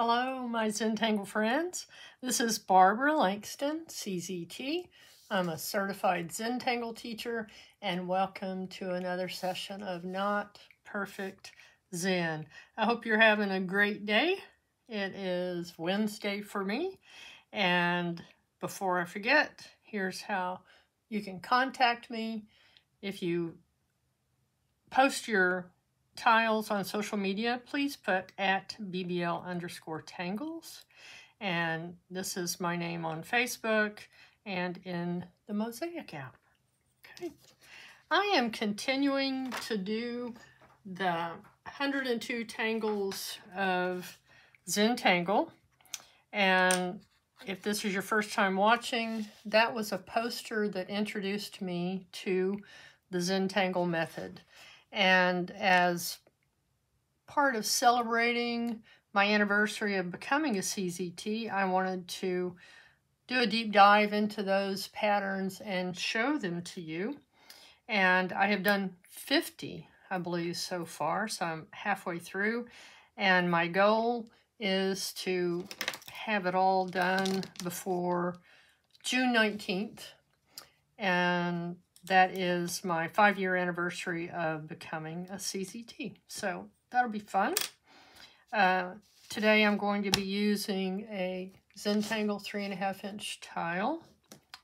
Hello, my Zentangle friends. This is Barbara Langston, CZT. I'm a certified Zentangle teacher, and welcome to another session of Not Perfect Zen. I hope you're having a great day. It is Wednesday for me, and before I forget, here's how you can contact me. If you post your tiles on social media, please put at @BBL_Tangles. And this is my name on Facebook and in the Mosaic app. Okay. I am continuing to do the 102 Tangles of Zentangle. And if this is your first time watching, that was a poster that introduced me to the Zentangle method. And as part of celebrating my anniversary of becoming a CZT, I wanted to do a deep dive into those patterns and show them to you. And I have done 50, I believe, so far, so I'm halfway through. And my goal is to have it all done before June 19th. And that is my 5-year anniversary of becoming a CZT. So that'll be fun. Today I'm going to be using a Zentangle 3.5-inch tile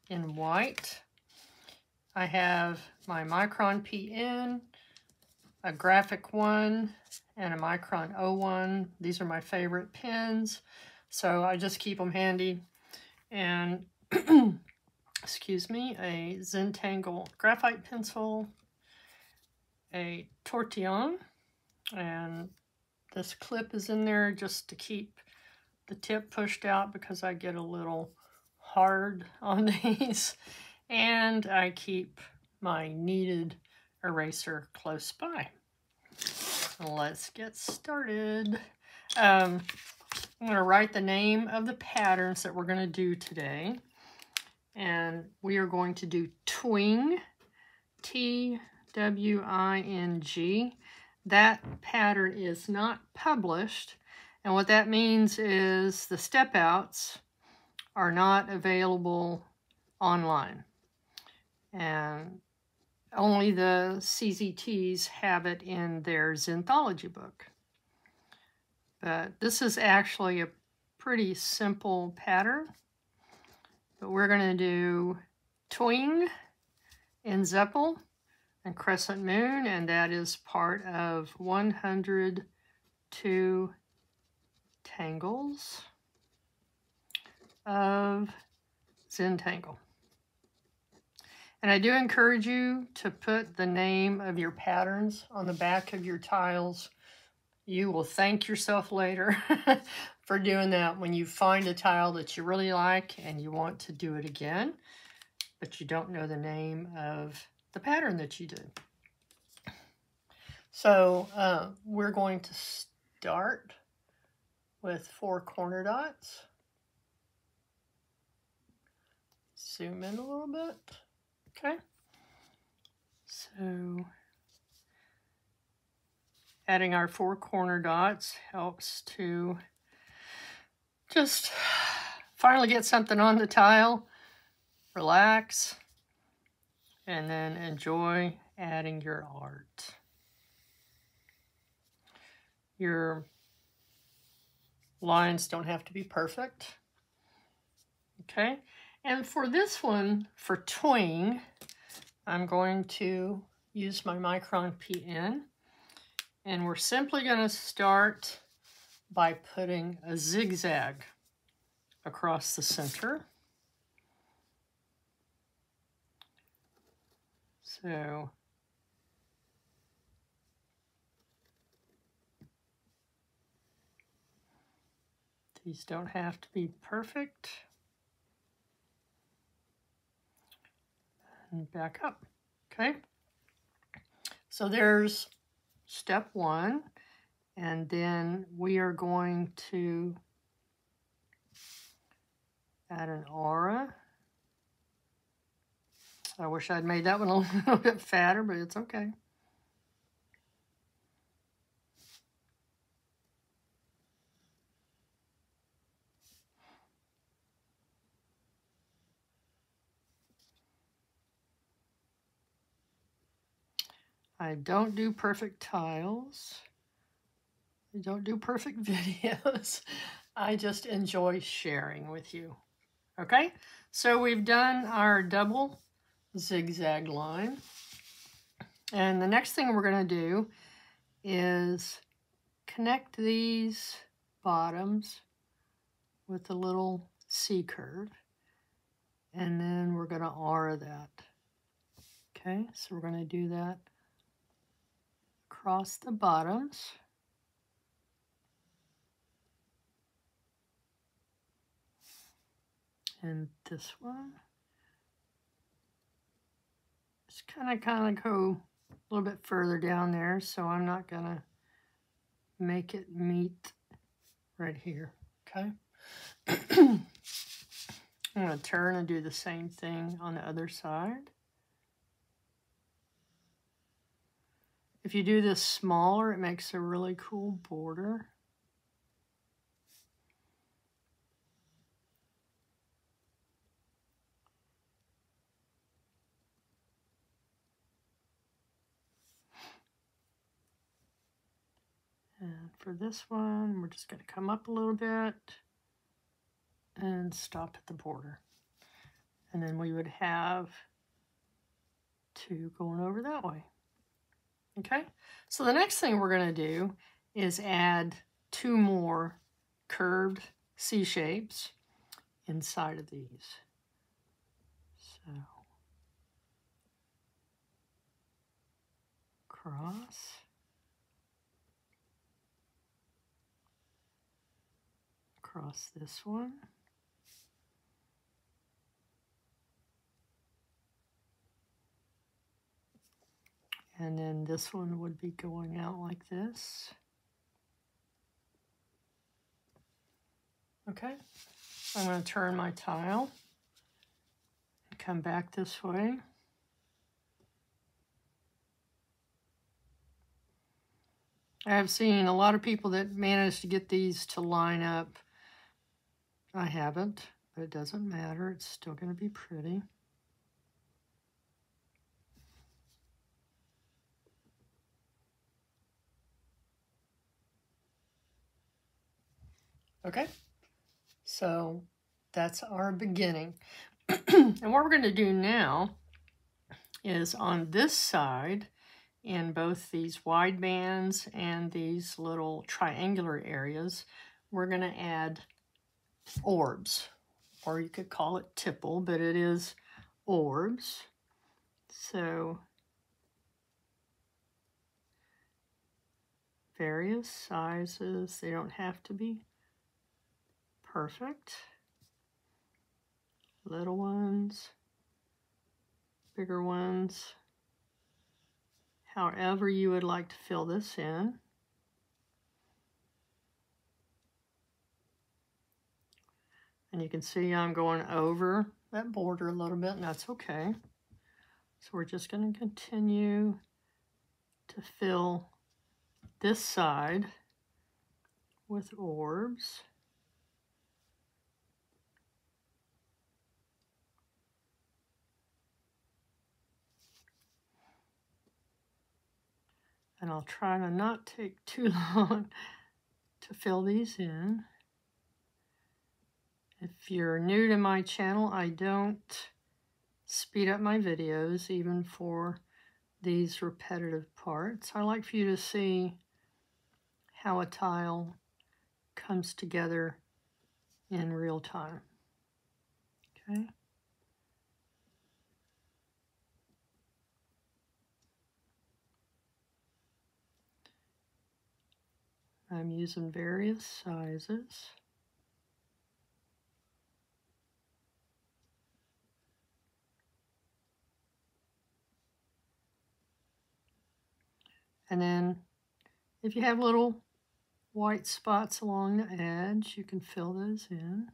in white. I have my Micron PN, a Graphic 1, and a Micron 01. These are my favorite pens, so I just keep them handy. And excuse me, a Zentangle graphite pencil, a tortillon, and this clip is in there just to keep the tip pushed out because I get a little hard on these, and I keep my kneaded eraser close by. Let's get started. I'm going to write the name of the patterns that we're going to do today. And we are going to do Twing, Twing. That pattern is not published. And what that means is the step outs are not available online. And only the CZTs have it in their Zenthology book. But this is actually a pretty simple pattern. But we're going to do Twing, Nzeppel, and Crescent Moon, and that is part of 102 Tangles of Zentangle. And I do encourage you to put the name of your patterns on the back of your tiles. You will thank yourself later for doing that when you find a tile that you really like and you want to do it again, but you don't know the name of the pattern that you did. So we're going to start with 4 corner dots. Zoom in a little bit. Okay. So adding our 4 corner dots helps to just finally get something on the tile, relax, and then enjoy adding your art. Your lines don't have to be perfect. Okay, and for this one, for Twing, I'm going to use my Micron PN. And we're simply going to start by putting a zigzag across the center. So these don't have to be perfect. And back up. Okay. So there's step 1, and then we are going to add an aura. I wish I'd made that one a little bit fatter, but it's okay. I don't do perfect tiles. I don't do perfect videos. I just enjoy sharing with you. Okay, so we've done our double zigzag line. And the next thing we're going to do is connect these bottoms with a little C curve. And then we're going to R that. Okay, so we're going to do that across the bottoms. And this one. Just kind of go a little bit further down there, so I'm not going to make it meet right here. Okay. I'm going to turn and do the same thing on the other side. If you do this smaller, it makes a really cool border. And for this one, we're just going to come up a little bit and stop at the border. And then we would have two going over that way. Okay, so the next thing we're going to do is add two more curved C shapes inside of these. So, across this one. And then this one would be going out like this. Okay, I'm going to turn my tile and come back this way. I have seen a lot of people that manage to get these to line up. I haven't, but it doesn't matter. It's still going to be pretty. Okay, so that's our beginning. And what we're going to do now is on this side, in both these wide bands and these little triangular areas, we're going to add orbs, or you could call it tipple, but it is orbs. So various sizes, they don't have to be perfect. Little ones, bigger ones, however you would like to fill this in. And you can see I'm going over that border a little bit, and that's okay. So we're just going to continue to fill this side with orbs. And I'll try to not take too long to fill these in. If you're new to my channel, I don't speed up my videos, even for these repetitive parts. I like for you to see how a tile comes together in real time. Okay. I'm using various sizes. And then if you have little white spots along the edge, you can fill those in.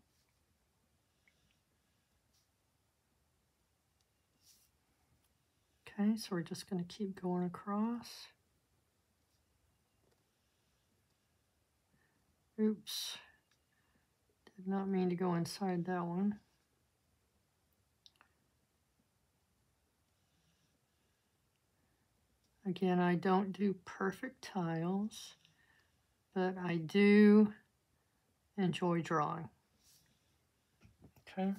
Okay, so we're just going to keep going across. Oops, did not mean to go inside that one. Again, I don't do perfect tiles, but I do enjoy drawing. Okay.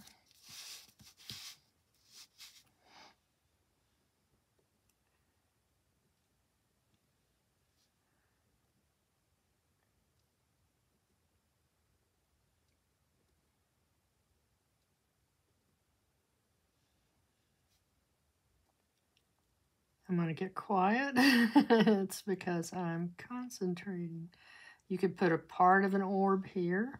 I'm going to get quiet. It's because I'm concentrating. You could put a part of an orb here.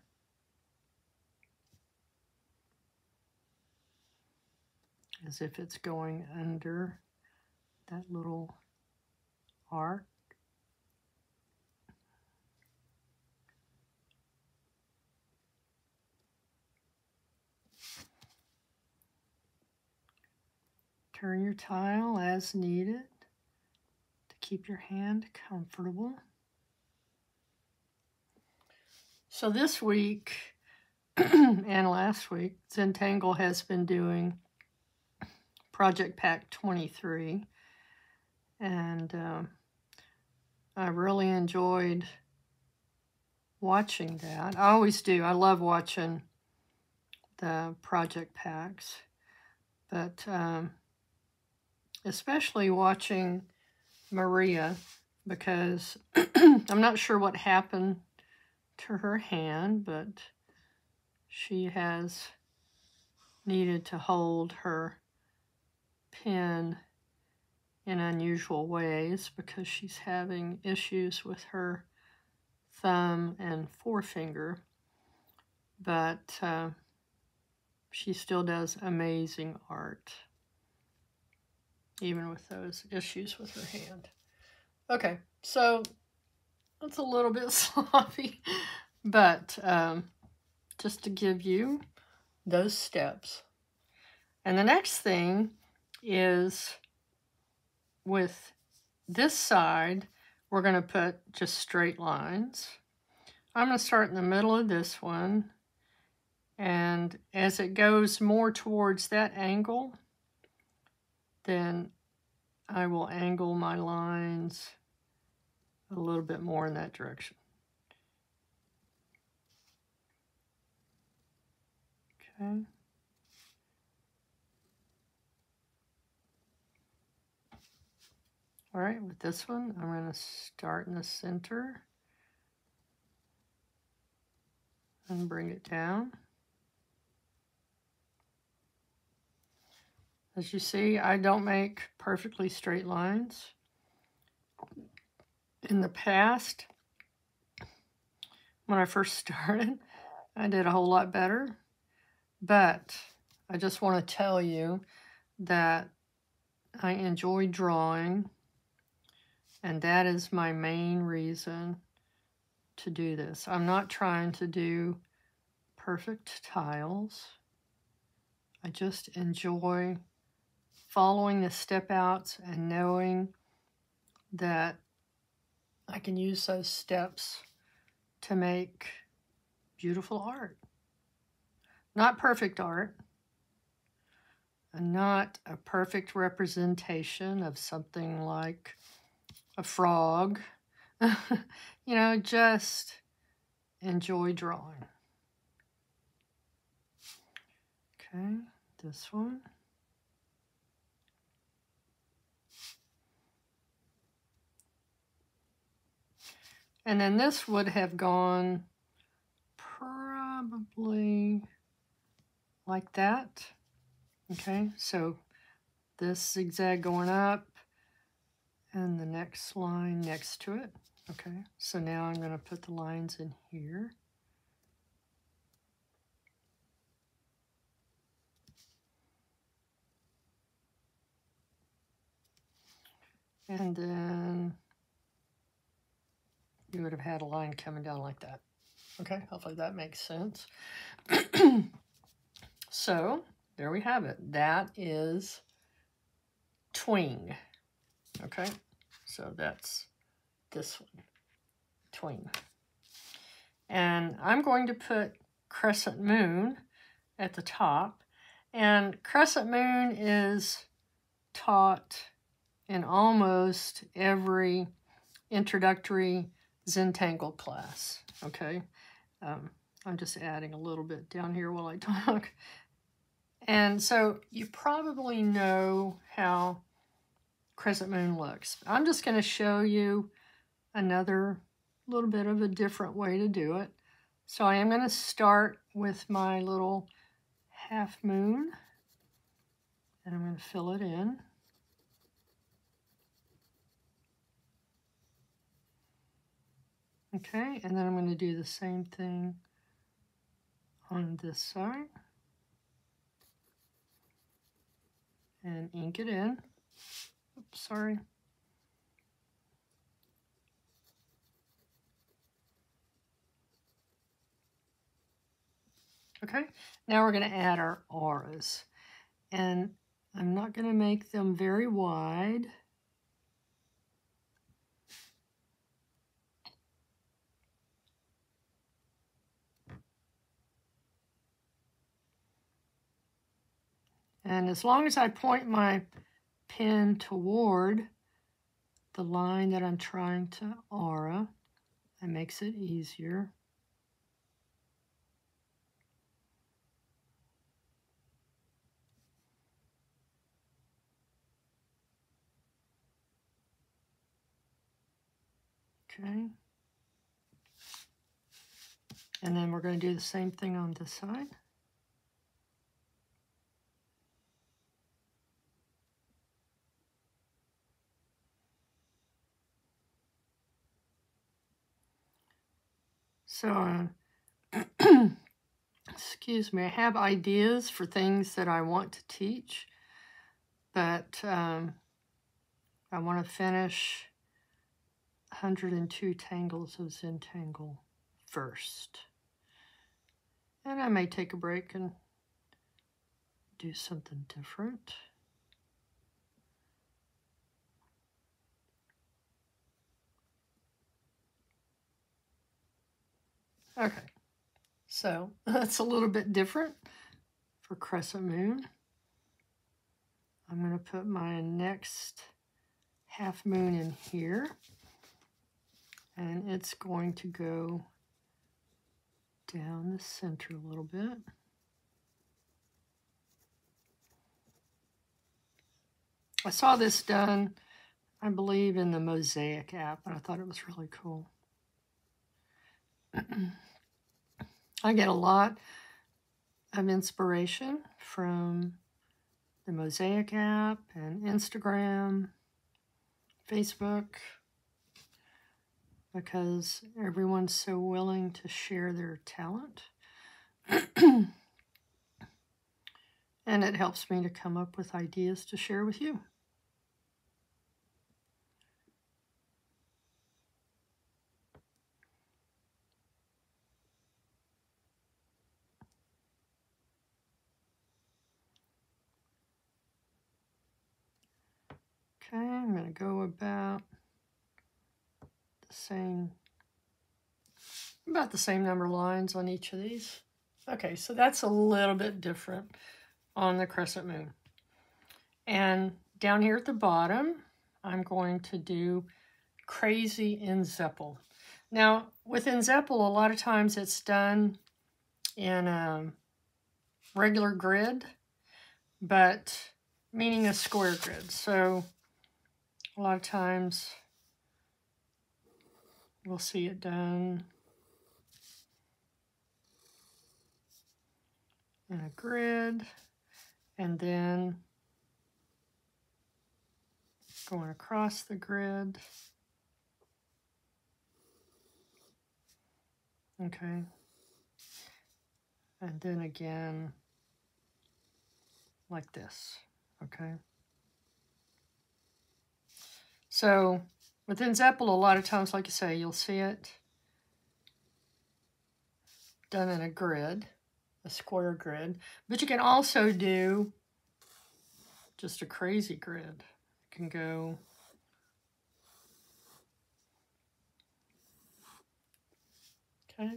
As if it's going under that little arc. Turn your tile as needed to keep your hand comfortable. So this week and last week, Zentangle has been doing Project Pack 23, and I really enjoyed watching that. I always do. I love watching the project packs, but especially watching Maria, because I'm not sure what happened to her hand, but she has needed to hold her pen in unusual ways because she's having issues with her thumb and forefinger, but she still does amazing art, even with those issues with her hand. Okay, so that's a little bit sloppy, but just to give you those steps. And the next thing is, with this side, we're going to put just straight lines. I'm going to start in the middle of this one, and as it goes more towards that angle, then I will angle my lines a little bit more in that direction. Okay. All right, with this one, I'm going to start in the center and bring it down. As you see, I don't make perfectly straight lines. In the past, when I first started, I did a whole lot better. But I just want to tell you that I enjoy drawing, and that is my main reason to do this. I'm not trying to do perfect tiles. I just enjoy following the step outs and knowing that I can use those steps to make beautiful art. Not perfect art, and not a perfect representation of something like a frog. You know, just enjoy drawing. Okay, this one. And then this would have gone probably like that. Okay, so this zigzag going up and the next line next to it. Okay, so now I'm going to put the lines in here. And then you would have had a line coming down like that. Okay, hopefully that makes sense. So, there we have it. That is Twing. Okay, so that's this one, Twing. And I'm going to put Crescent Moon at the top. And Crescent Moon is taught in almost every introductory Zentangle class, okay? I'm just adding a little bit down here while I talk. And so you probably know how Crescent Moon looks. I'm just going to show you another little bit of a different way to do it. So I am going to start with my little half moon, and I'm going to fill it in. Okay, and then I'm going to do the same thing on this side. And ink it in. Oops, sorry. Okay, now we're going to add our auras. And I'm not going to make them very wide. And as long as I point my pen toward the line that I'm trying to aura, it makes it easier. Okay. And then we're going to do the same thing on this side. So, excuse me, I have ideas for things that I want to teach, but I want to finish 102 Tangles of Zentangle first. And I may take a break and do something different. Okay, so that's a little bit different for Crescent Moon. I'm going to put my next half moon in here, and it's going to go down the center a little bit. I saw this done, I believe, in the Mosaic app, and I thought it was really cool. I get a lot of inspiration from the Mosaic app and Instagram, Facebook, because everyone's so willing to share their talent. And it helps me to come up with ideas to share with you. Okay, I'm going to go about the same number of lines on each of these. Okay, so that's a little bit different on the Crescent Moon. And down here at the bottom, I'm going to do Crazy Nzeppel. Now, with Nzeppel, a lot of times it's done in a regular grid, but meaning a square grid. So a lot of times we'll see it done in a grid, and then going across the grid. Okay. And then again, like this. Okay. So with Nzeppel, a lot of times, like I say, you'll see it done in a grid, a square grid, but you can also do just a crazy grid. You can go okay,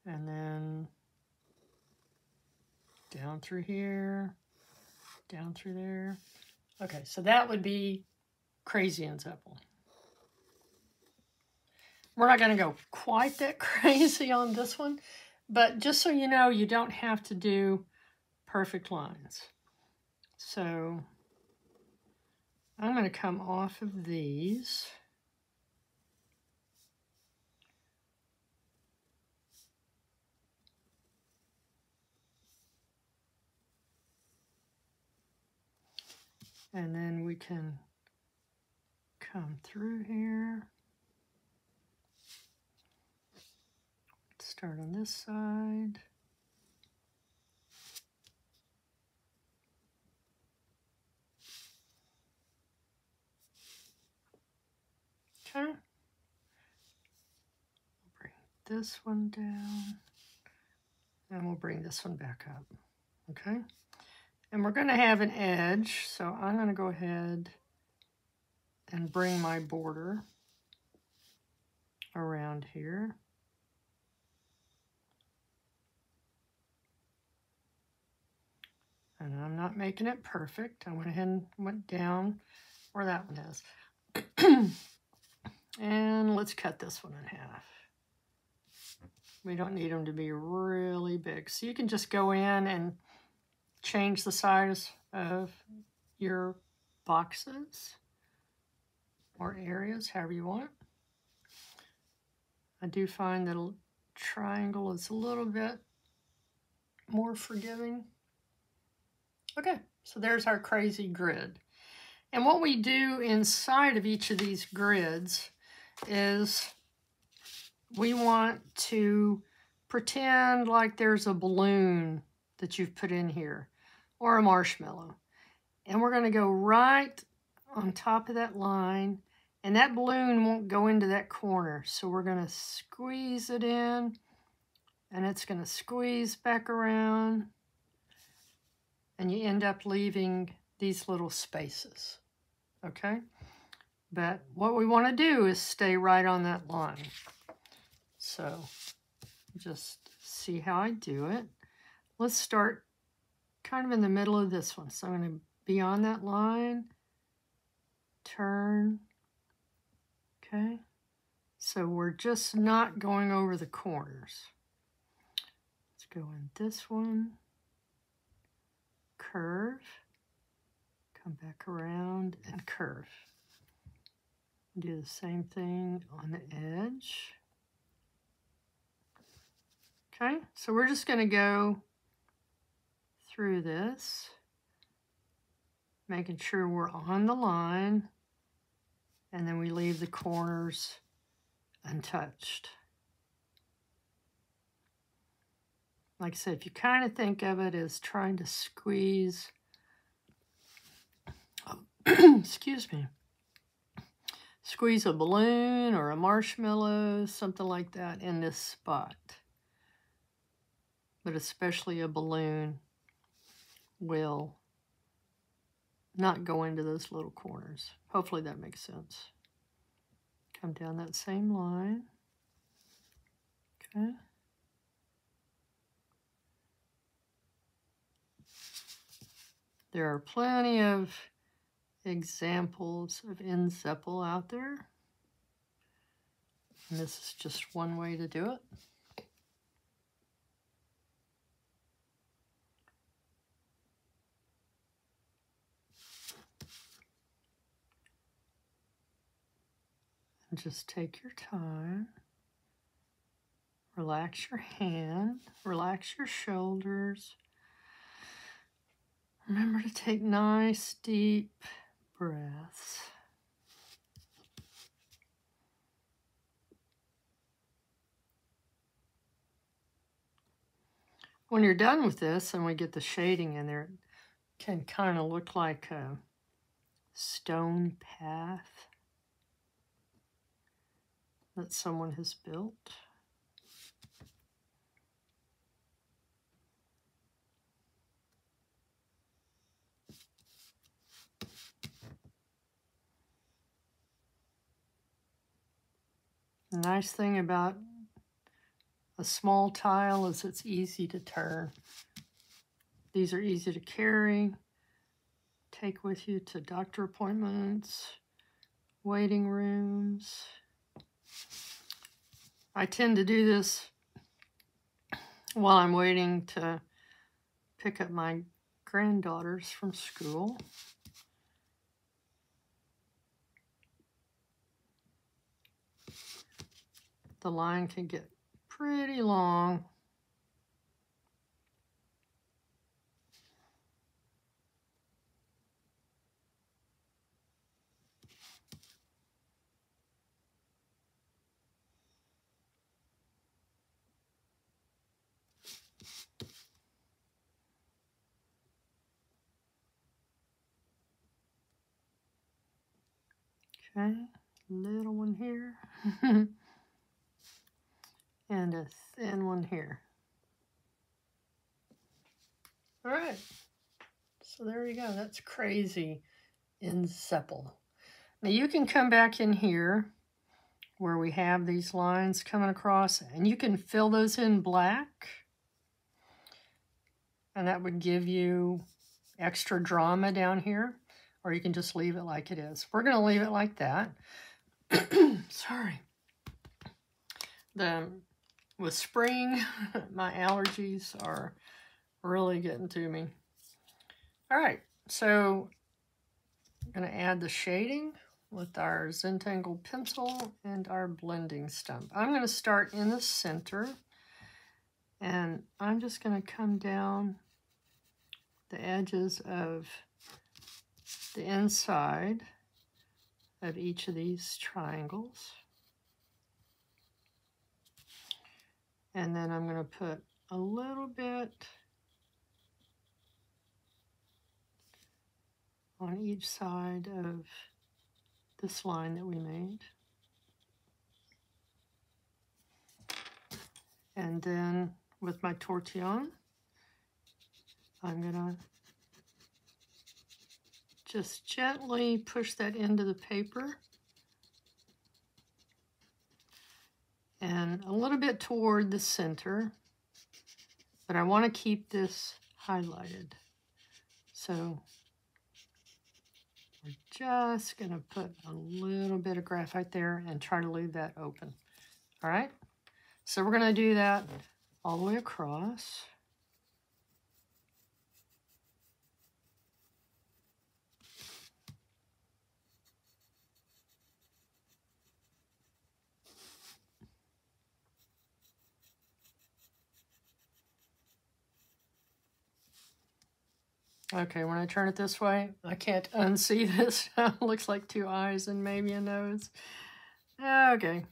and then down through here, down through there. Okay, so that would be crazy Nzeppel. We're not going to go quite that crazy on this one, but just so you know, you don't have to do perfect lines. So I'm going to come off of these. And then we can come through here. Start on this side. Okay. Bring this one down. And we'll bring this one back up. Okay. And we're going to have an edge. So I'm going to go ahead and bring my border around here. And I'm not making it perfect. I went ahead and went down where that one is. And let's cut this one in half. We don't need them to be really big. So you can just go in and change the size of your boxes or areas, however you want. I do find that a triangle is a little bit more forgiving. Okay, so there's our crazy grid. And what we do inside of each of these grids is we want to pretend like there's a balloon that you've put in here or a marshmallow. And we're going to go right on top of that line, and that balloon won't go into that corner. So we're going to squeeze it in, and it's going to squeeze back around, and you end up leaving these little spaces, okay? But what we want to do is stay right on that line. So just see how I do it. Let's start kind of in the middle of this one. So I'm going to be on that line, turn, okay? So we're just not going over the corners. Let's go in this one, curve, come back around and curve. Do the same thing on the edge. Okay, so we're just going to go through this, making sure we're on the line, and then we leave the corners untouched. Like I said, if you kind of think of it as trying to squeeze, excuse me, squeeze a balloon or a marshmallow, something like that in this spot. But especially a balloon will not go into those little corners. Hopefully that makes sense. Come down that same line. Okay. There are plenty of examples of Nzeppel out there. And this is just one way to do it. And just take your time. Relax your hand. Relax your shoulders. Remember to take nice, deep breaths. When you're done with this and we get the shading in there, it can kind of look like a stone path that someone has built. The nice thing about a small tile is it's easy to turn. These are easy to carry, take with you to doctor appointments, waiting rooms. I tend to do this while I'm waiting to pick up my granddaughters from school. The line can get pretty long. Okay, little one here. And a thin one here. All right, so there you go. That's crazy Nzeppel. Now you can come back in here where we have these lines coming across, and you can fill those in black, and that would give you extra drama down here, or you can just leave it like it is. We're going to leave it like that. Sorry. With spring, my allergies are really getting to me. All right, so I'm going to add the shading with our Zentangle pencil and our blending stump. I'm going to start in the center, and I'm just going to come down the edges of the inside of each of these triangles. And then I'm going to put a little bit on each side of this line that we made. And then with my tortillon, I'm going to just gently push that into the paper and a little bit toward the center, but I want to keep this highlighted. So we're just going to put a little bit of graphite there and try to leave that open. All right, so we're going to do that all the way across. Okay, when I turn it this way, I can't unsee this. It looks like two eyes and maybe a nose. Okay,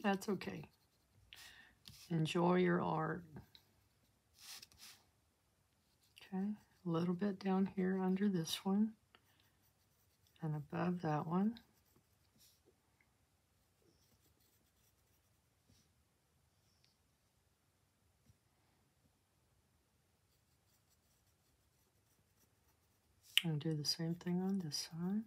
that's okay. Enjoy your art. Okay, a little bit down here under this one and above that one. And do the same thing on this side.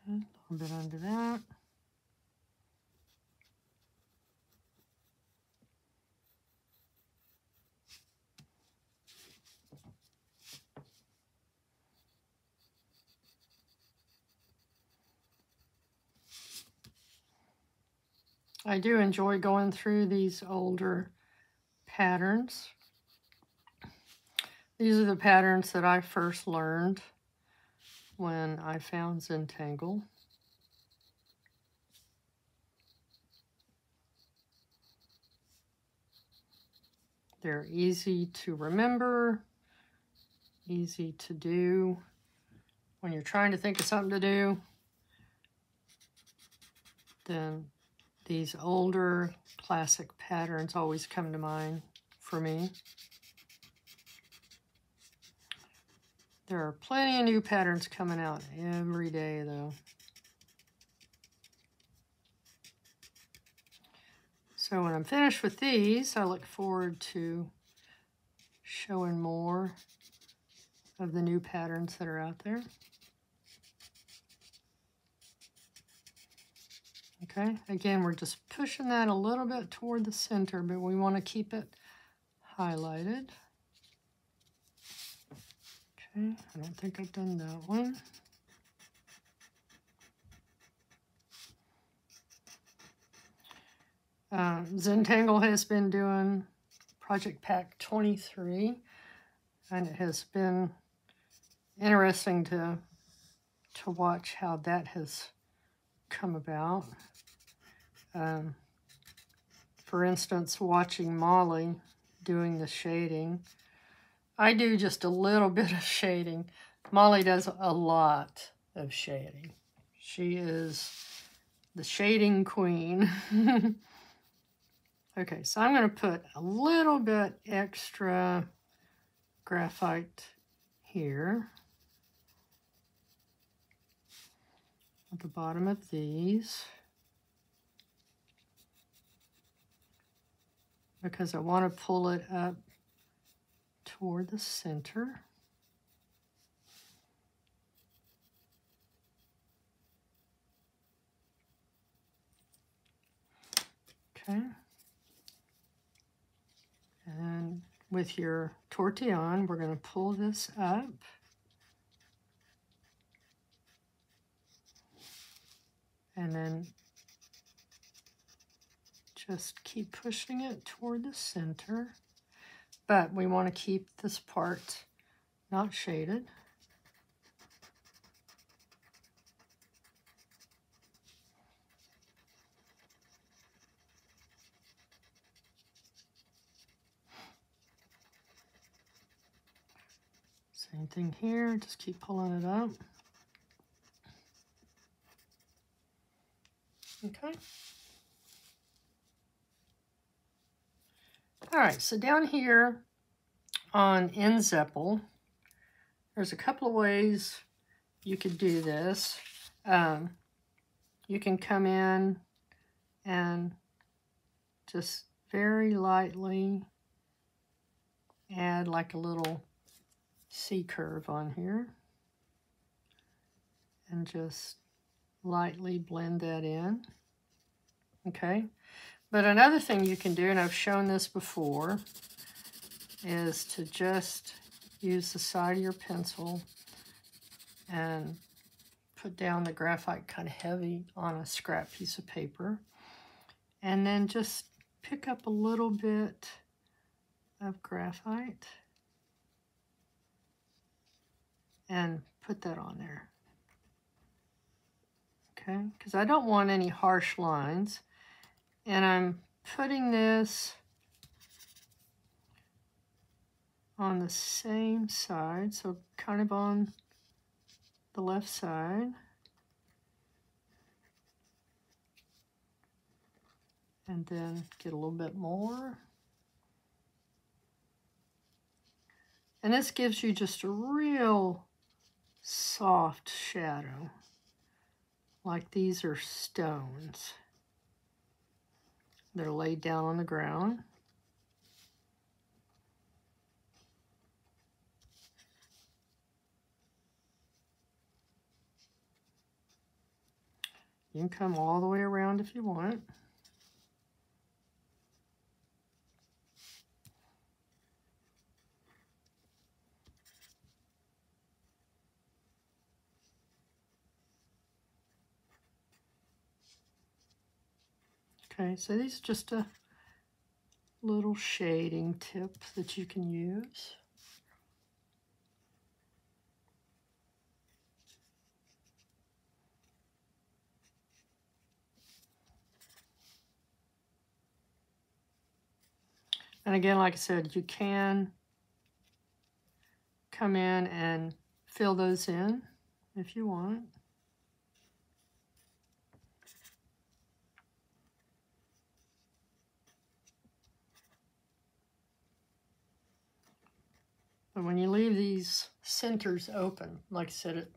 Okay, a little bit under that. I do enjoy going through these older patterns. These are the patterns that I first learned when I found Zentangle. They're easy to remember, easy to do. When you're trying to think of something to do, then these older classic patterns always come to mind for me. There are plenty of new patterns coming out every day, though. So when I'm finished with these, I look forward to showing more of the new patterns that are out there. Okay, again, we're just pushing that a little bit toward the center, but we want to keep it highlighted. Okay, I don't think I've done that one. Zentangle has been doing Project Pack 23, and it has been interesting to watch how that has come about. For instance, watching Molly doing the shading. I do just a little bit of shading. Molly does a lot of shading. She is the shading queen. Okay, so I'm going to put a little bit extra graphite here at the bottom of these, because I want to pull it up toward the center. Okay. And with your tortillon, we're going to pull this up. And then just keep pushing it toward the center. But we want to keep this part not shaded. Same thing here, just keep pulling it up. Okay. All right, so down here on Nzeppel, there's a couple of ways you could do this. You can come in and just very lightly add like a little C-curve on here and just lightly blend that in. Okay, but another thing you can do, and I've shown this before, is to just use the side of your pencil and put down the graphite kind of heavy on a scrap piece of paper, and then just pick up a little bit of graphite and put that on there. Okay, because I don't want any harsh lines, and I'm putting this on the same side, so kind of on the left side. And then get a little bit more. And this gives you just a real soft shadow, like these are stones. They're laid down on the ground. You can come all the way around if you want. Okay, so these are just a little shading tip that you can use. And again, like I said, you can come in and fill those in if you want. But when you leave these centers open, like I said, it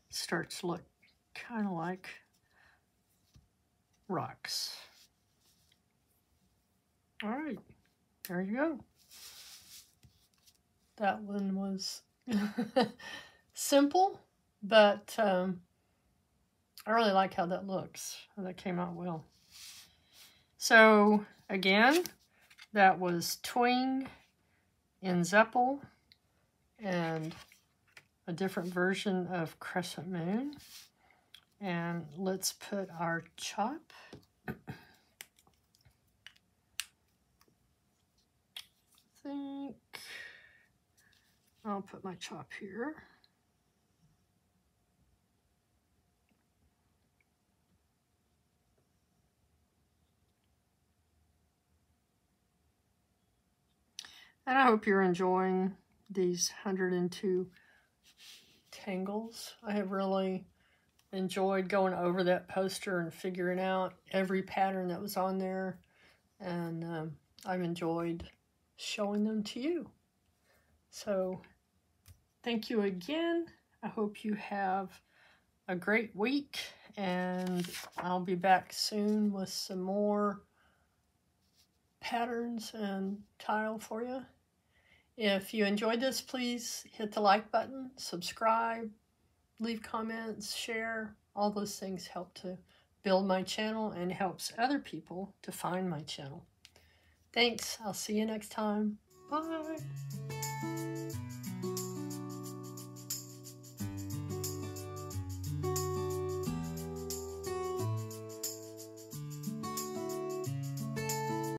starts to look kind of like rocks. All right, there you go. That one was simple, but I really like how that looks. That came out well. So again, that was Twing, Nzeppel, and a different version of Crescent Moon. And let's put our chop. I think I'll put my chop here. And I hope you're enjoying these 102 tangles. I have really enjoyed going over that poster and figuring out every pattern that was on there. And I've enjoyed showing them to you. So thank you again. I hope you have a great week, and I'll be back soon with some more patterns and tile for you. If you enjoyed this, please hit the like button, subscribe, leave comments, share. All those things help to build my channel and helps other people to find my channel. Thanks. I'll see you next time. Bye.